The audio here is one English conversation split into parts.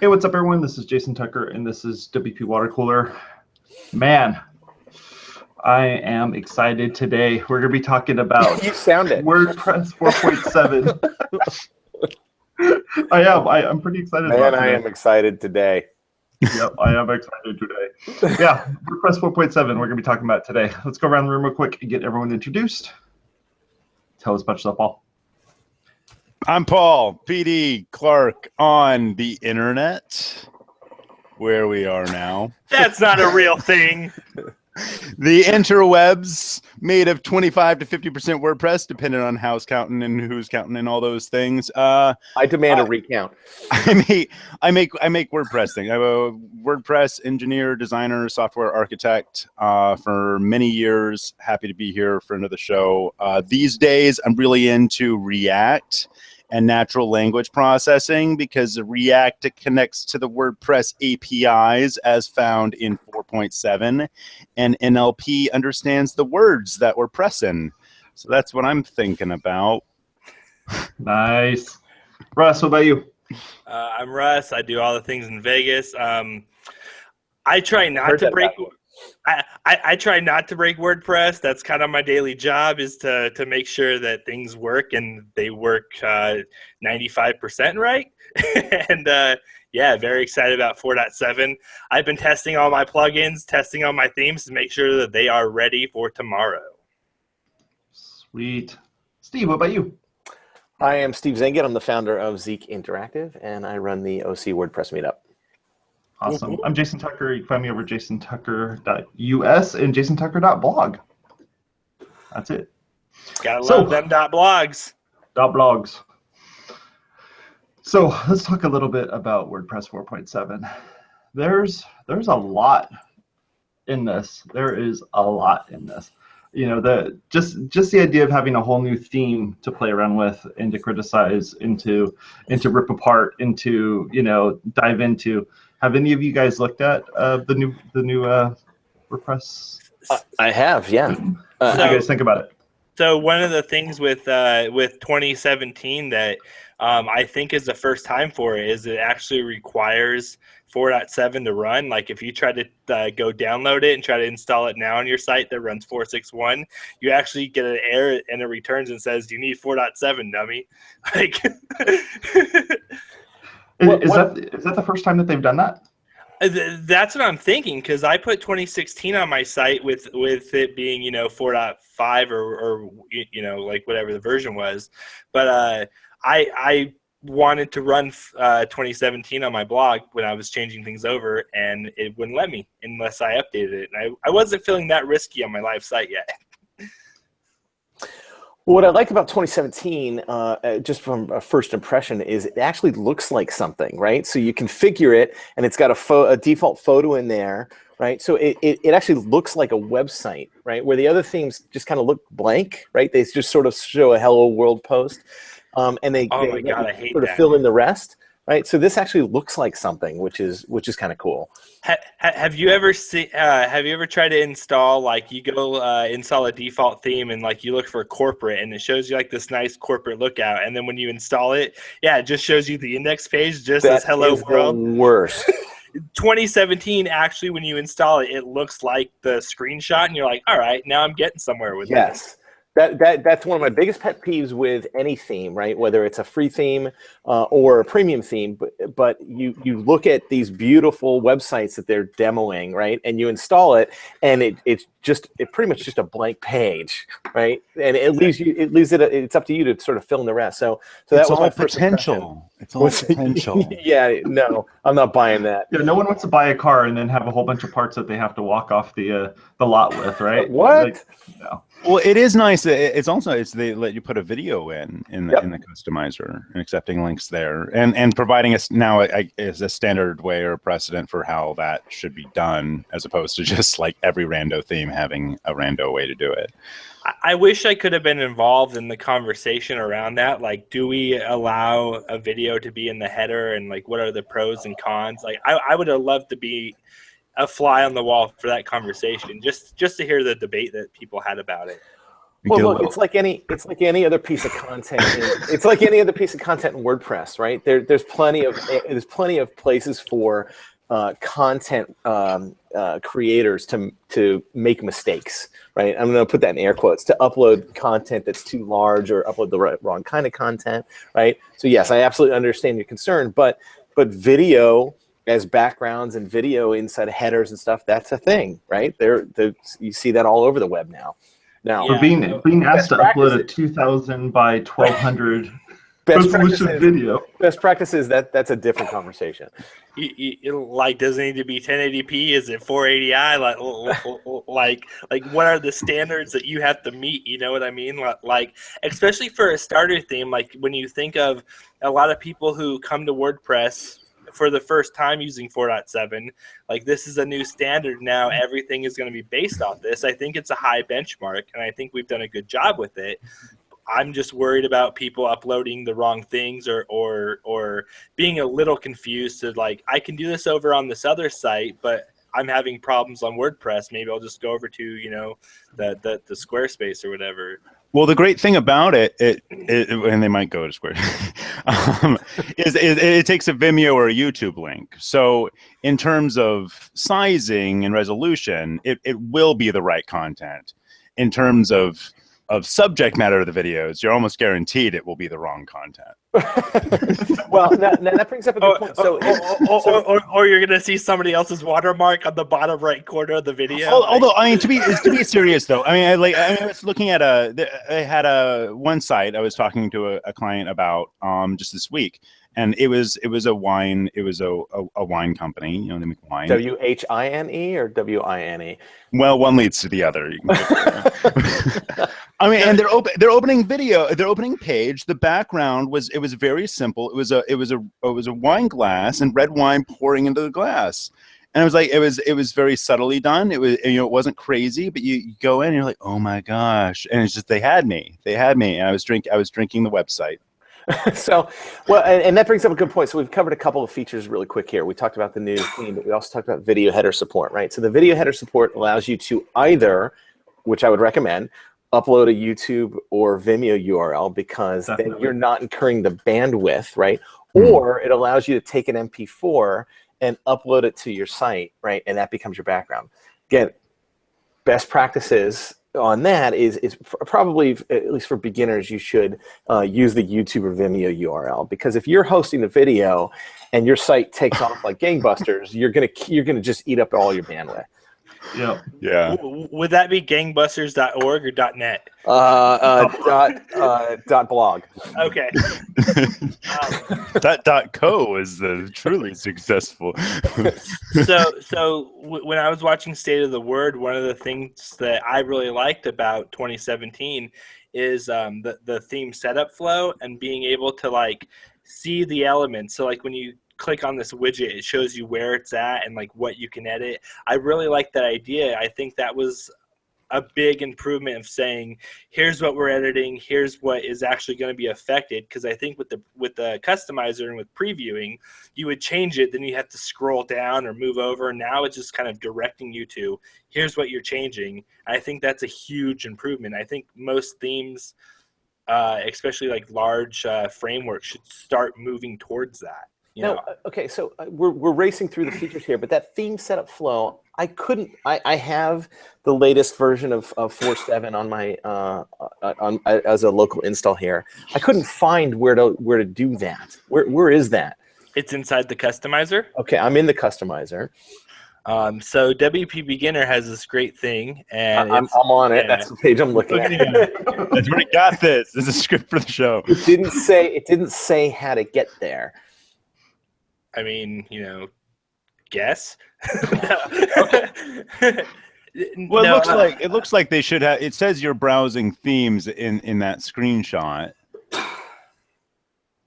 Hey, what's up, everyone? This is Jason Tucker, and this is WPwatercooler. Man, I am excited today. We're going to be talking about You sound it. WordPress 4.7. I am. I'm pretty excited about Man, today. I am excited today. Yep, I am excited today. Yeah, WordPress 4.7 we're going to be talking about today. Let's go around the room real quick and get everyone introduced. Tell us about yourself, Paul. I'm Paul, PD Clark on the internet, where we are now. That's not a real thing. The interwebs, made of 25 to 50% WordPress, depending on how's counting and who's counting and all those things. I demand a recount. I make WordPress things. I'm a WordPress engineer, designer, software architect for many years. Happy to be here for another show. These days, I'm really into React and natural language processing because React connects to the WordPress APIs as found in 4.7, and NLP understands the words that we're pressing. So that's what I'm thinking about. Nice. Russ, what about you? I'm Russ. I do all the things in Vegas. I try not to break. I try not to break WordPress. That's kind of my daily job, is to make sure that things work, and they work 95% right. And yeah, very excited about 4.7. I've been testing all my plugins, testing all my themes to make sure that they are ready for tomorrow. Sweet. Steve, what about you? I am Steve Zengit. I'm the founder of Zeek Interactive, and I run the OC WordPress meetup. Awesome. I'm Jason Tucker. You can find me over at jasontucker.us and jasontucker.blog. That's it. Gotta love them .blogs. .blogs. So let's talk a little bit about WordPress 4.7. There's a lot in this. There is a lot in this. You know, just the idea of having a whole new theme to play around with and to criticize, and to rip apart, and to, you know, dive into. Have any of you guys looked at the new WordPress? I have, yeah. What do you guys think about it? So one of the things with 2017 that I think is the first time for it is it actually requires 4.7 to run. Like if you try to go download it and try to install it now on your site that runs 4.6.1, you actually get an error and it returns and says, "You need 4.7, dummy." Like. Is that the first time that they've done that? That's what I'm thinking, because I put 2016 on my site with it being, you know, 4.5 or you know, like whatever the version was. But I wanted to run 2017 on my blog when I was changing things over, and it wouldn't let me unless I updated it. And I wasn't feeling that risky on my live site yet. What I like about 2017, just from a first impression, is it actually looks like something, right? So you configure it, and it's got a default photo in there, right? So it actually looks like a website, right? Where the other themes just kind of look blank, right? They just sort of show a hello world post, and they Oh my God, I hate sort of that. fill in the rest, right? So this actually looks like something, which is kind of cool. Have you ever tried to install, like, you go install a default theme and like you look for corporate and it shows you like this nice corporate lookout, and then when you install it, yeah, it just shows you the index page just as hello world. The worst. 2017, actually, when you install it, it looks like the screenshot, and you're like, all right, now I'm getting somewhere with this. That's one of my biggest pet peeves with any theme, right? Whether it's a free theme or a premium theme, but you look at these beautiful websites that they're demoing, right? And you install it, and it's pretty much just a blank page, right? And it's up to you to sort of fill in the rest. So that was my first potential. It's all potential. Yeah, no, I'm not buying that. Yeah, no one wants to buy a car and then have a whole bunch of parts that they have to walk off the lot with, right? What? Like, no. Well, it is nice. It's also they let you put a video in the customizer and accepting links there, and providing us now is a standard way or a precedent for how that should be done, as opposed to just like every rando theme having a rando way to do it. I wish I could have been involved in the conversation around that. Like, do we allow a video to be in the header, and like what are the pros and cons? Like, I would have loved to be a fly on the wall for that conversation, just to hear the debate that people had about it. Well, look, it's like any other piece of content. It's like any other piece of content in WordPress, right? There's plenty of places for content creators to make mistakes, right? I'm going to put that in air quotes, to upload content that's too large or upload the wrong kind of content, right? So yes, I absolutely understand your concern, but video as backgrounds and video inside of headers and stuff, that's a thing, right? You see that all over the web now. Now, for being asked to upload a 2,000 by 1,200 resolution video. Best practices, that's a different conversation. Like, does it need to be 1080p? Is it 480i? Like, what are the standards that you have to meet? You know what I mean? Like, especially for a starter theme, like when you think of a lot of people who come to WordPress for the first time using 4.7, like this is a new standard now. Everything is going to be based off this. I think it's a high benchmark, and I think we've done a good job with it. I'm just worried about people uploading the wrong things or being a little confused to like, I can do this over on this other site, but I'm having problems on WordPress. Maybe I'll just go over to, you know, the Squarespace or whatever. Well, the great thing about it, and they might go to Square, is it takes a Vimeo or a YouTube link. So in terms of sizing and resolution, it will be the right content. In terms of subject matter of the videos, you're almost guaranteed it will be the wrong content. Well, that brings up a good point. Or you're going to see somebody else's watermark on the bottom right corner of the video. Although, I mean, to be serious though, I was looking at I had one site I was talking to a client about just this week, and it was a wine company. You know, they make wine. WHINE or WINE? Well, one leads to the other. I mean, and their opening page, the background was very simple. It was a wine glass and red wine pouring into the glass. And it was like it was very subtly done. It was, you know, it wasn't crazy, but you go in and you're like, oh my gosh. And it's just they had me. And I was drinking the website. So, well, and that brings up a good point. So we've covered a couple of features really quick here. We talked about the new theme, but we also talked about video header support, right? So the video header support allows you to either, which I would recommend, upload a YouTube or Vimeo URL, because then you're not incurring the bandwidth, right? Or it allows you to take an MP4 and upload it to your site, right? And that becomes your background. Again, best practices on that is probably, at least for beginners, you should use the YouTube or Vimeo URL, because if you're hosting the video and your site takes off like gangbusters, you're gonna just eat up all your bandwidth. Yeah. Would that be gangbusters.org or .net? .blog. Okay. .co is the truly successful. So when I was watching State of the Word, one of the things that I really liked about 2017 is the theme setup flow and being able to like see the elements. So like when you click on this widget, it shows you where it's at and like what you can edit. I really like that idea. I think that was a big improvement of saying, here's what we're editing, here's what is actually going to be affected. Because I think with the customizer and with previewing, you would change it, then you have to scroll down or move over. Now it's just kind of directing you to, here's what you're changing. I think that's a huge improvement. I think most themes, especially like large frameworks, should start moving towards that. Okay, so we're racing through the features here, but that theme setup flow, I have the latest version of 4.7 on my as a local install here. I couldn't find where to do that. Where is that? It's inside the customizer. Okay, I'm in the customizer. So WP Beginner has this great thing, and I'm on it. That's the page I'm looking at. That's where we got this. This is a script for the show. It didn't say how to get there. I mean, you know, guess. Well, it looks like they should have. It says you're browsing themes in that screenshot.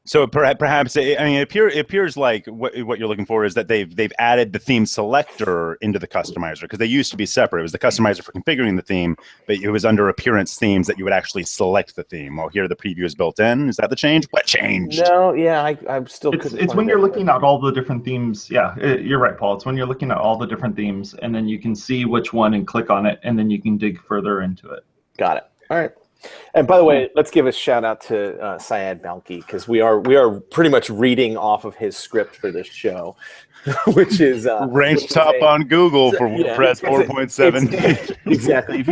So perhaps it appears like what you're looking for is that they've added the theme selector into the customizer, because they used to be separate. It was the customizer for configuring the theme, but it was under appearance themes that you would actually select the theme. Well, here the preview is built in. Is that the change? What changed? No, yeah, I'm still. It's when you're looking at all the different themes. Yeah, you're right, Paul. It's when you're looking at all the different themes, and then you can see which one and click on it, and then you can dig further into it. Got it. All right. And by the way, let's give a shout out to Syed Balki, because we are pretty much reading off of his script for this show, which is ranked top on Google for WordPress 4.7. Exactly. If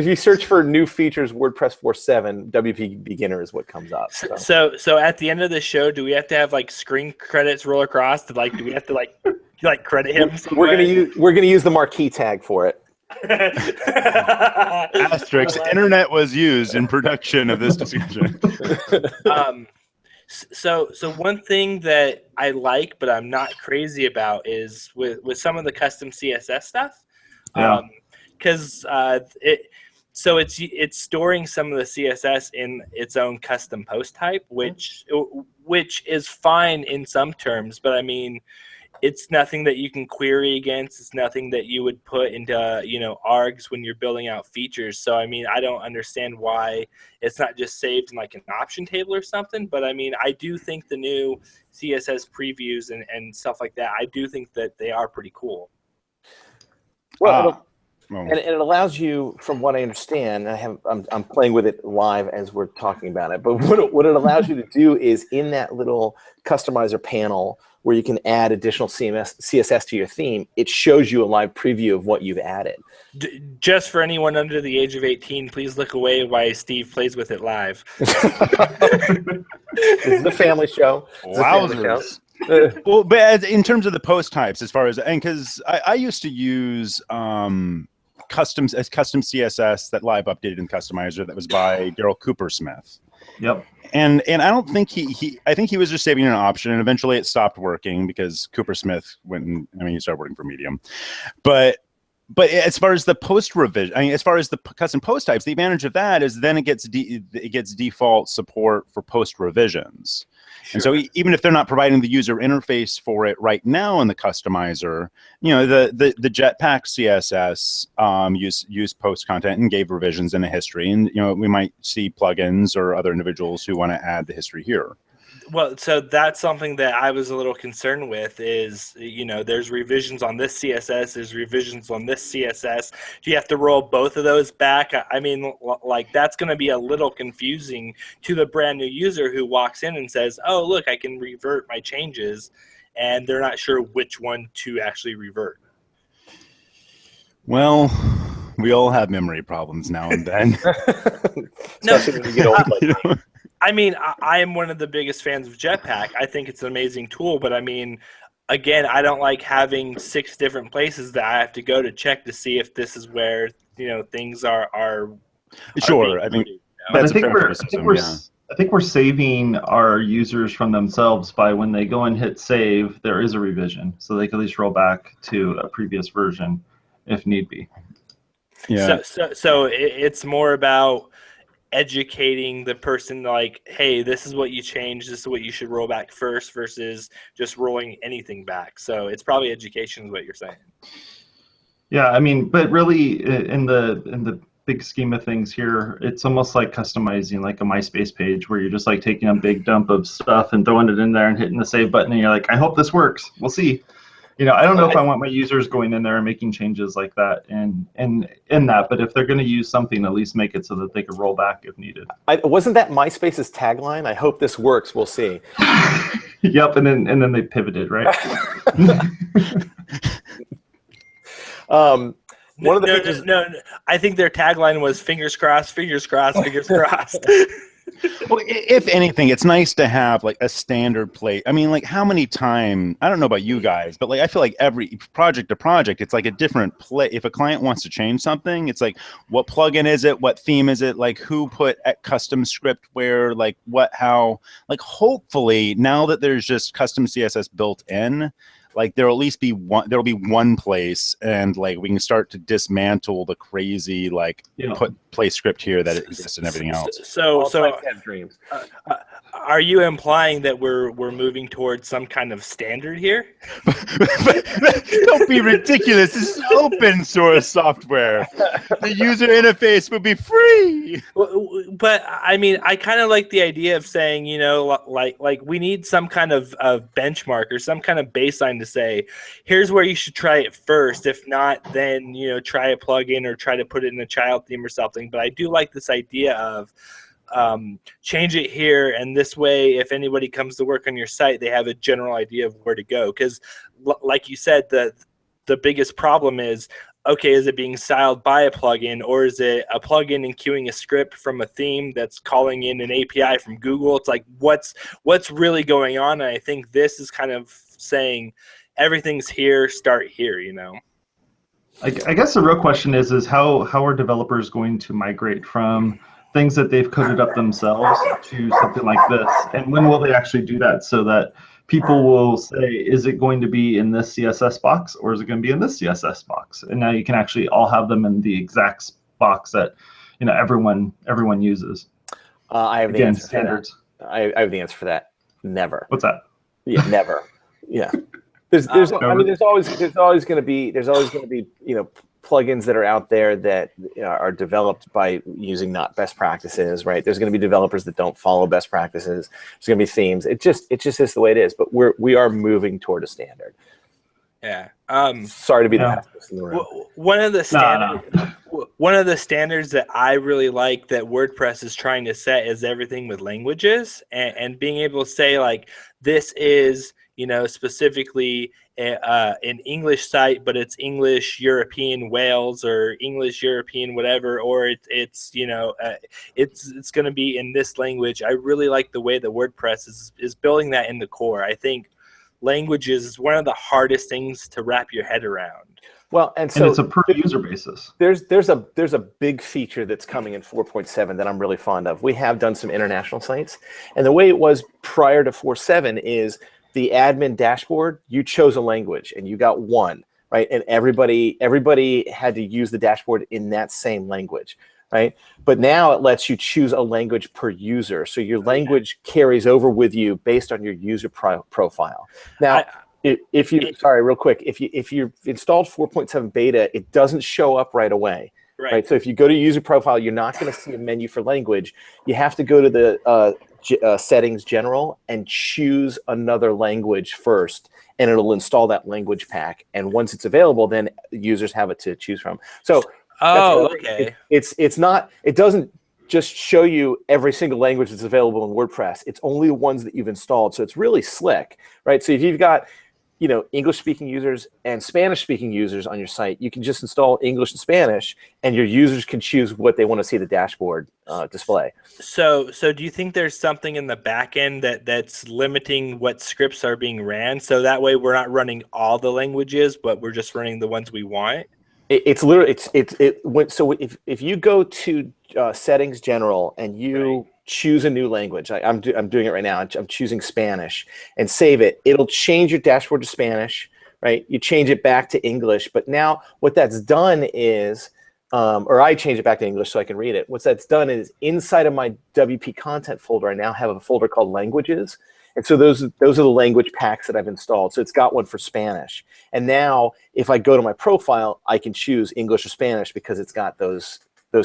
you search for new features WordPress 4.7, WP Beginner is what comes up. So at the end of the show, do we have to have like screen credits roll across to like? Do we have to like credit him? We're gonna use the marquee tag for it. Asterisk, internet was used in production of this discussion. So one thing that I like, but I'm not crazy about, is with some of the custom CSS stuff. Because it's storing some of the CSS in its own custom post type, which is fine in some terms, but I mean, it's nothing that you can query against. It's nothing that you would put into, args when you're building out features. So, I mean, I don't understand why it's not just saved in like an option table or something. But I mean, I do think the new CSS previews and stuff like that, I do think that they are pretty cool. Well, and it allows you, from what I understand, I'm playing with it live as we're talking about it, but what it allows you to do is in that little customizer panel where you can add additional CSS to your theme, it shows you a live preview of what you've added. Just for anyone under the age of 18, please look away while Steve plays with it live. This is a family show. Wowzers. Well, but in terms of the post types, as far as, and because I used to use custom CSS that live updated in Customizer that was by Daryl Coopersmith. Yep. And I don't think I think he was just saving an option, and eventually it stopped working because Coopersmith he started working for Medium. But as far as the post revision, as far as the custom post types, the advantage of that is then it gets default support for post revisions. Sure. And so even if they're not providing the user interface for it right now in the customizer, the Jetpack CSS used post content and gave revisions in a history, and we might see plugins or other individuals who want to add the history here. Well, so that's something that I was a little concerned with is, there's revisions on this CSS, there's revisions on this CSS. Do you have to roll both of those back? I mean, like, that's going to be a little confusing to the brand new user who walks in and says, oh, look, I can revert my changes, and they're not sure which one to actually revert. Well, we all have memory problems now and then. Especially when you get old. I mean, I am one of the biggest fans of Jetpack. I think it's an amazing tool, but I mean, again, I don't like having 6 different places that I have to go to check to see if this is where things are. Sure, I think that's a fair criticism. I think we're saving our users from themselves by when they go and hit save, there is a revision, so they can at least roll back to a previous version if need be. Yeah. So it's more about educating the person, like, hey, this is what you changed, this is what you should roll back first, versus just rolling anything back. So it's probably education is what you're saying. Yeah, I mean, but really in the big scheme of things here, it's almost like customizing like a MySpace page where you're just like taking a big dump of stuff and throwing it in there and hitting the save button, and you're like, I hope this works. We'll see. I don't know if I want my users going in there and making changes like that and in that, but if they're going to use something, at least make it so that they can roll back if needed. Wasn't that MySpace's tagline? I hope this works. We'll see. Yep, and then they pivoted, right? One of the no, I think their tagline was fingers crossed, fingers crossed, fingers crossed. Well, if anything, it's nice to have like a standard plate. I mean, like how many times, I don't know about you guys, but like I feel like every project to project, it's like a different play. If a client wants to change something, it's like, what plugin is it? What theme is it? Like who put a custom script where, like what, how, like hopefully now that there's just custom CSS built in, like there'll at least be one place, and like we can start to dismantle the crazy like put play script here that exists and everything else. So have dreams. are you implying that we're moving towards some kind of standard here? Don't be ridiculous. This is open source software. The user interface would be free. But I mean, I kind of like the idea of saying, you know, like we need some kind of benchmark or some kind of baseline to say, here's where you should try it first. If not, then, you know, try a plugin or try to put it in a child theme or something. But I do like this idea of change it here, and this way if anybody comes to work on your site, they have a general idea of where to go. Because like you said, the biggest problem is, okay, is it being styled by a plugin, or is it a plugin and queuing a script from a theme that's calling in an API from Google? It's like, what's really going on? And I think this is kind of saying everything's here, start here, you know. I guess the real question is how are developers going to migrate from things that they've coded up themselves to something like this? And when will they actually do that so that people will say, is it going to be in this CSS box or is it going to be in this CSS box? And now you can actually all have them in the exact box that, you know, everyone uses. I have the Again, answer standards. for that. I have the answer for that. Never. What's that? Yeah, never. Yeah. There's always going to be, you know, plugins that are out there that are developed by using not best practices, right? There's going to be developers that don't follow best practices. There's going to be themes. It just is the way it is. But we are moving toward a standard. Yeah. Sorry to be the pessimist in the room. One of the standards that I really like that WordPress is trying to set is everything with languages, and being able to say, like, this is, you know, specifically an English site, but it's English European Wales or English European whatever, or it's you know, it's going to be in this language. I really like the way that WordPress is building that in the core. I think languages is one of the hardest things to wrap your head around. Well, and so it's a per user basis. There's a big feature that's coming in 4.7 that I'm really fond of. We have done some international sites, and the way it was prior to 4.7 is the admin dashboard, you chose a language and you got one, right? And everybody had to use the dashboard in that same language, right? But now it lets you choose a language per user. So your language carries over with you based on your user profile. Now, if you installed 4.7 beta, it doesn't show up right away. Right. So if you go to user profile, you're not going to see a menu for language. You have to go to the settings general and choose another language first, and it'll install that language pack. And once it's available, then users have it to choose from. So okay. It doesn't just show you every single language that's available in WordPress. It's only the ones that you've installed. So it's really slick, right? So if you've got, you know, English-speaking users and Spanish-speaking users on your site, you can just install English and Spanish, and your users can choose what they want to see the dashboard display. So do you think there's something in the back end that's limiting what scripts are being ran, so that way we're not running all the languages, but we're just running the ones we want? It's literally so if you go to settings general and you choose a new language, I'm doing it right now. I'm choosing Spanish and save it. It'll change your dashboard to Spanish, right? You change it back to English, but now what that's done is, or I change it back to English so I can read it. What that's done is inside of my WP content folder, I now have a folder called languages. And so those are the language packs that I've installed. So it's got one for Spanish. And now if I go to my profile, I can choose English or Spanish because it's got those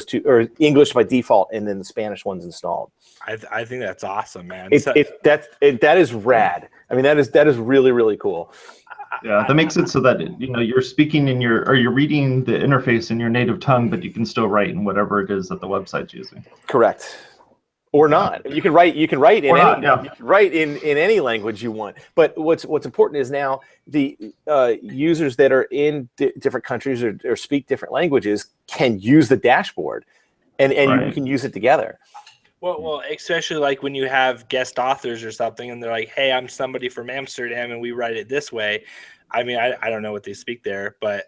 two, or English by default, and then the Spanish one's installed. I think that's awesome, man. That is rad. I mean, that is really, really cool. Yeah, that makes it so that, you know, you're speaking you're reading the interface in your native tongue, but you can still write in whatever it is that the website's using. Correct. Or not. You can write in any language you want. But what's important is now the users that are in different countries or speak different languages can use the dashboard, and you can use it together. Well, especially like when you have guest authors or something, and they're like, "Hey, I'm somebody from Amsterdam, and we write it this way." I mean, I don't know what they speak there, but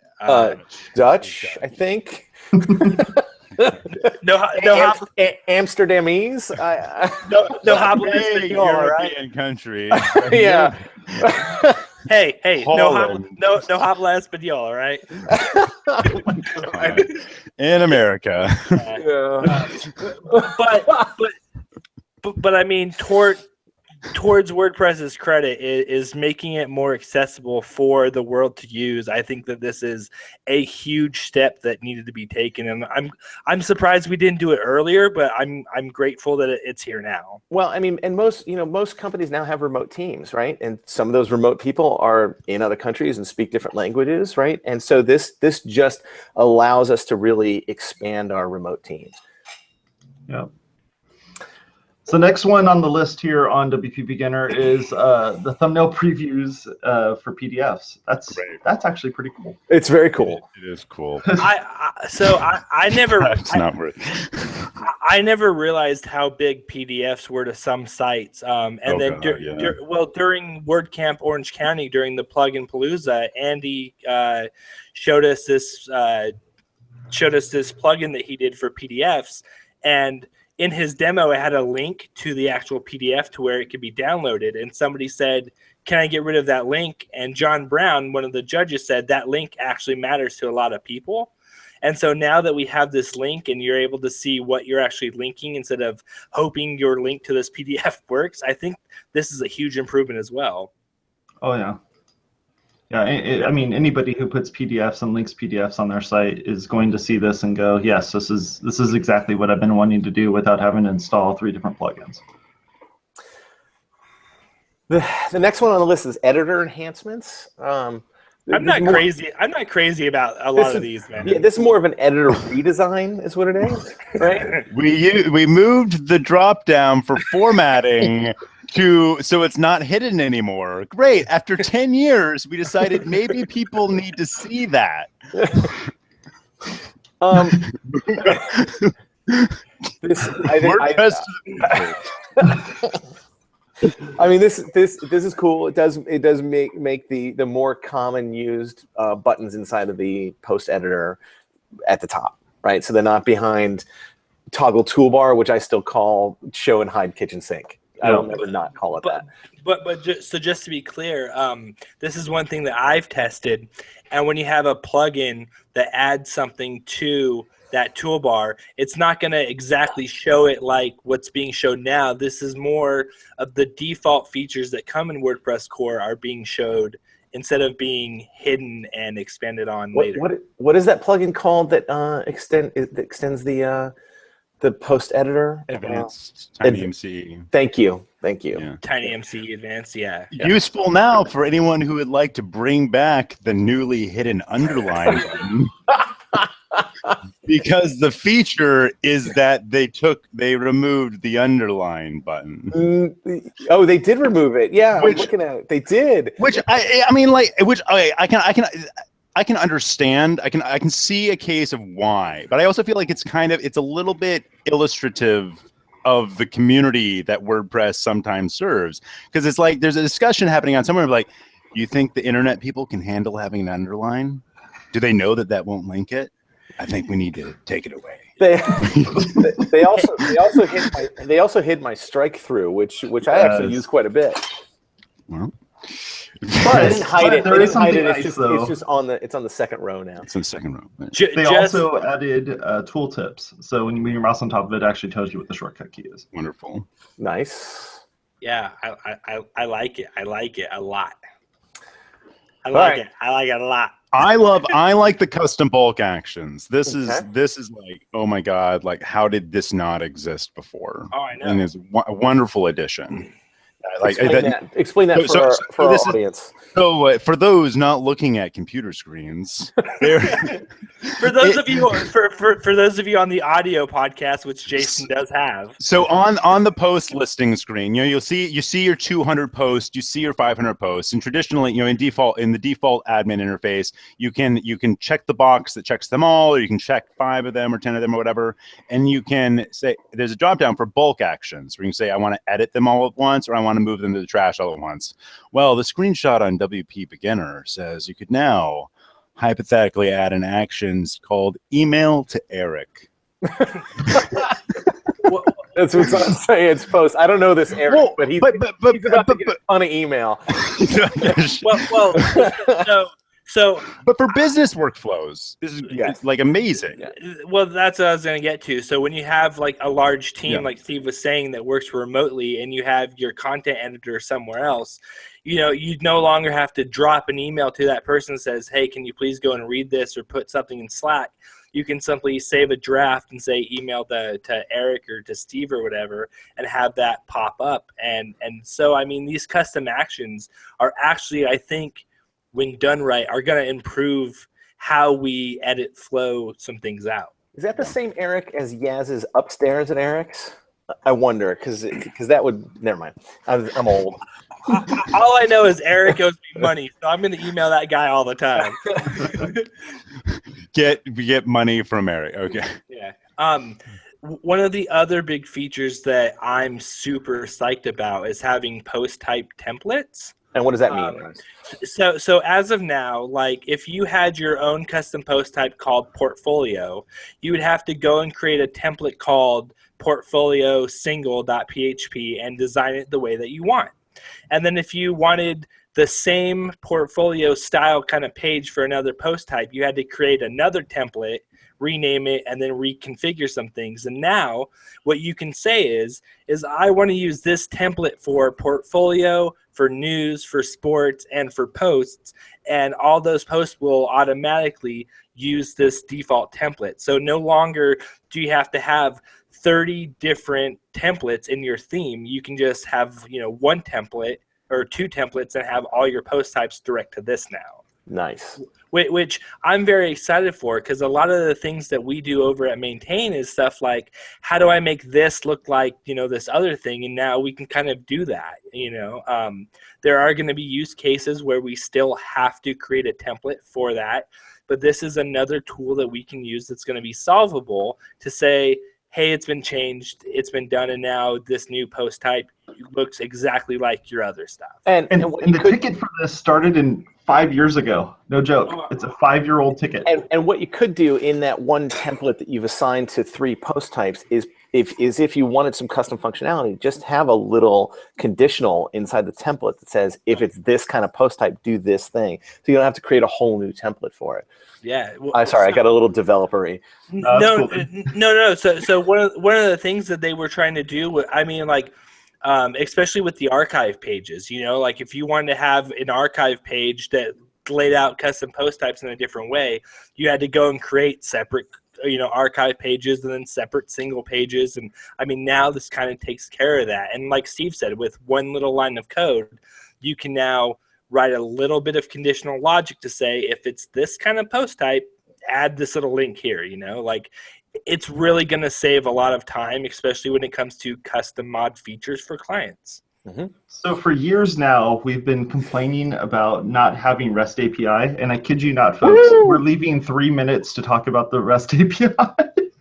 Dutch, I think. Amsterdamese. No Hopeless, but European country. Yeah. Hey, no Hopeless, but y'all, right? In America. But I mean, towards WordPress's credit, is making it more accessible for the world to use. I think that this is a huge step that needed to be taken, and I'm surprised we didn't do it earlier, but I'm grateful that it's here now. Well, I mean, and most companies now have remote teams, right? And some of those remote people are in other countries and speak different languages, right? And so this just allows us to really expand our remote teams. Yeah. So next one on the list here on WP Beginner is the thumbnail previews for PDFs. That's actually pretty cool. It's very cool. It is cool. I never. It's not worth. I never realized how big PDFs were to some sites. During WordCamp Orange County during the Plugin Palooza, Andy showed us this plugin that he did for PDFs, and in his demo, it had a link to the actual PDF to where it could be downloaded. And somebody said, "Can I get rid of that link?" And John Brown, one of the judges, said that link actually matters to a lot of people. And so now that we have this link and you're able to see what you're actually linking instead of hoping your link to this PDF works, I think this is a huge improvement as well. Oh, yeah. Yeah, I mean, anybody who puts PDFs and links PDFs on their site is going to see this and go, yes, this is exactly what I've been wanting to do without having to install 3 different plugins. The next one on the list is editor enhancements. I'm not crazy about a lot of these, man. Yeah, this is more of an editor redesign, is what it is, right? We moved the drop down for formatting so it's not hidden anymore. Great. After 10 years, we decided maybe people need to see that. I mean, this is cool. It does make the more common used buttons inside of the post editor at the top, right? So they're not behind toggle toolbar, which I still call show and hide kitchen sink. I don't ever not call it that. But just to be clear, this is one thing that I've tested, and when you have a plugin that adds something to that toolbar, it's not going to exactly show it like what's being shown now. This is more of the default features that come in WordPress core are being showed instead of being hidden and expanded on later. What is that plugin called that extends the post editor? Advanced TinyMCE. Thank you. Yeah. TinyMCE Advanced, yeah. Useful now for anyone who would like to bring back the newly hidden underline button. Because the feature is that they removed the underline button. Oh, they did remove it. Yeah, I'm looking at it. They did. Which I can understand. I can see a case of why, but I also feel like it's a little bit illustrative of the community that WordPress sometimes serves, because it's like there's a discussion happening on somewhere like, you think the internet people can handle having an underline? Do they know that won't link it? I think we need to take it away. They also hid my strike through, which I actually use quite a bit. Well, but I didn't hide it. There is something It's nice, just on the second row now. it's in the second row. They also added tooltips. So when you move your mouse on top of it, it actually tells you what the shortcut key is. Wonderful. Nice. Yeah, I like it. I like it a lot. I like it a lot. I like the custom bulk actions. This is like, oh my God, like how did this not exist before? Oh, I know. And it's a wonderful addition. Explain that for our audience. So for those not looking at computer screens, for those of you on the audio podcast, which Jason does have. So on the post listing screen, you see your 200 posts, you see your 500 posts, and traditionally, in the default admin interface, you can check the box that checks them all, or you can check 5 of them or 10 of them or whatever, and you can say there's a drop down for bulk actions where you can say I want to edit them all at once, or I want to move them to the trash all at once. Well, the screenshot on WP Beginner says you could now hypothetically add an action called email to Eric. That's what I'm saying. It's post. I don't know this Eric, he's about to get a ton of email. So, but for business workflows, this is it's like amazing. well, that's what I was going to get to. So when you have like a large team, like Steve was saying, that works remotely, and you have your content editor somewhere else, you know, you no longer have to drop an email to that person that says, hey, can you please go and read this, or put something in Slack. You can simply save a draft and say email to Eric or to Steve or whatever, and have that pop up. And so, I mean, these custom actions are actually, I think, when done right, are going to improve how we edit, flow some things out. Is that the same Eric as Yaz's upstairs at Eric's? I wonder, because that would, never mind. I'm old. All I know is Eric owes me money, so I'm going to email that guy all the time. Get money from Eric. Okay. Yeah. One of the other big features that I'm super psyched about is having post type templates. And what does that mean? So as of now, like if you had your own custom post type called portfolio, you would have to go and create a template called portfolio single.php and design it the way that you want. And then if you wanted the same portfolio style kind of page for another post type, you had to create another template, rename it, and then reconfigure some things. And now what you can say is I want to use this template for portfolio, for news, for sports, and for posts, and all those posts will automatically use this default template. So no longer do you have to have 30 different templates in your theme. You can just have, you know, one template or two templates and have all your post types direct to this now. Nice. Which I'm very excited for, because a lot of the things that we do over at Maintain is stuff like, how do I make this look like, you know, this other thing? And now we can kind of do that, you know. There are going to be use cases where we still have to create a template for that. But this is another tool that we can use that's going to be solvable to say, hey, it's been changed, it's been done, and now this new post type looks exactly like your other stuff. And the ticket for this started in 5 years ago. No joke. It's a 5-year-old ticket. And what you could do in that one template that you've assigned to 3 post types is if you wanted some custom functionality, just have a little conditional inside the template that says, if it's this kind of post type, do this thing. So you don't have to create a whole new template for it. Yeah. Well, I'm sorry, I got a little developer-y. No. So one of the things that they were trying to do, I mean, like, especially with the archive pages, you know, like if you wanted to have an archive page that laid out custom post types in a different way, you had to go and create separate, you know, archive pages and then separate single pages. And I mean, now this kind of takes care of that. And like Steve said, with one little line of code, you can now write a little bit of conditional logic to say, if it's this kind of post type, add this little link here, you know, like it's really going to save a lot of time, especially when it comes to custom mod features for clients. Mm-hmm. So for years now, we've been complaining about not having REST API, and I kid you not, folks, we're leaving 3 minutes to talk about the REST API.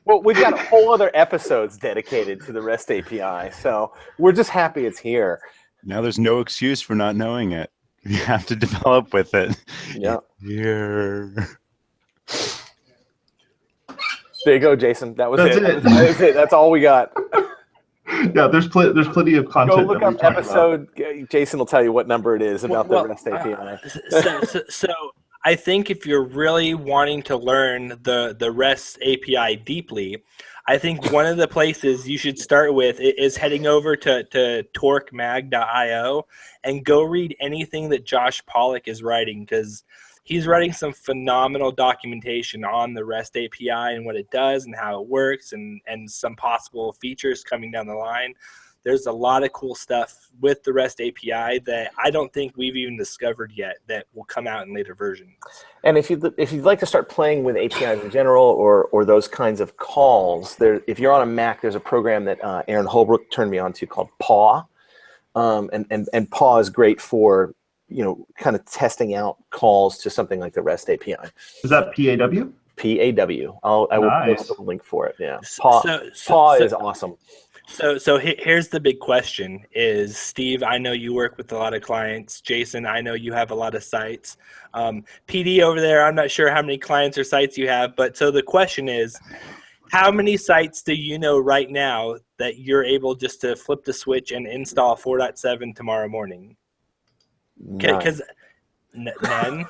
Well, we've got whole other episodes dedicated to the REST API, so we're just happy it's here. Now there's no excuse for not knowing it. You have to develop with it. Yeah. Here. There you go, Jason. That's it. That's it. That's all we got. Yeah, there's plenty of content. Go look up episode. Jason will tell you what number it is about the REST API. So I think if you're really wanting to learn the REST API deeply, I think one of the places you should start with is heading over to torquemag.io and go read anything that Josh Pollock is writing, because he's writing some phenomenal documentation on the REST API and what it does and how it works, and some possible features coming down the line. There's a lot of cool stuff with the REST API that I don't think we've even discovered yet that will come out in later versions. And if you'd like to start playing with APIs in general, or those kinds of calls, if you're on a Mac, there's a program that Aaron Holbrook turned me on to called Paw, and Paw is great for, you know, kind of testing out calls to something like the REST API. Is that PAW? PAW. I will Nice. post a link for it. Yeah. Paw is awesome. So here's the big question is, Steve, I know you work with a lot of clients. Jason, I know you have a lot of sites. PD over there, I'm not sure how many clients or sites you have, but so the question is, how many sites do you know right now that you're able just to flip the switch and install 4.7 tomorrow morning? Because none.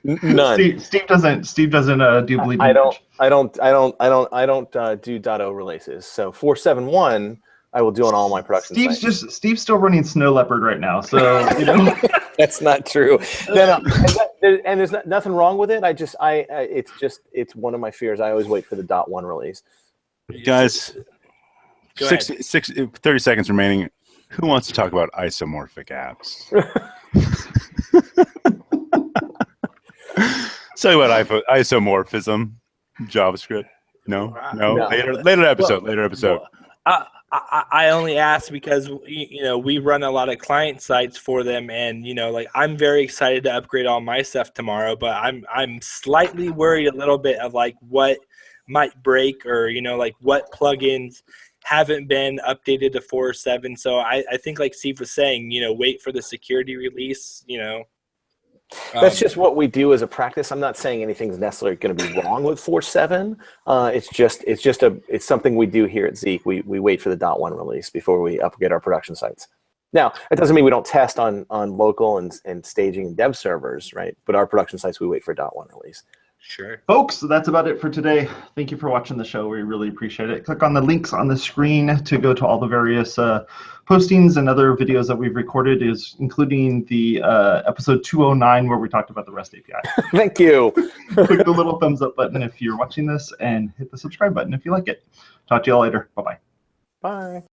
None. Steve doesn't do bleeding. I don't do .0 releases. So 4.7.1 I will do on all my production sites. Steve's still running Snow Leopard right now, so you know. That's not true. No. And there's nothing wrong with it. It's one of my fears. I always wait for the .1 release. Guys, 30 seconds remaining. Who wants to talk about isomorphic apps? Let's talk about isomorphism, JavaScript. No. Later episode. I only ask because we run a lot of client sites for them, and like I'm very excited to upgrade all my stuff tomorrow, but I'm slightly worried a little bit of like what might break, or like what plugins haven't been updated to 4.7. So I think like Steve was saying, wait for the security release. That's just what we do as a practice. I'm not saying anything's necessarily going to be wrong with 4.7. It's something we do here at Zeek. We wait for the .1 release before we upgrade our production sites. Now, it doesn't mean we don't test on local and staging and dev servers, right? But our production sites, we wait for .1 release. Sure. Folks, that's about it for today. Thank you for watching the show. We really appreciate it. Click on the links on the screen to go to all the various postings and other videos that we've recorded, including the episode 209 where we talked about the REST API. Thank you. Click the little thumbs up button if you're watching this, and hit the subscribe button if you like it. Talk to you all later. Bye-bye. Bye.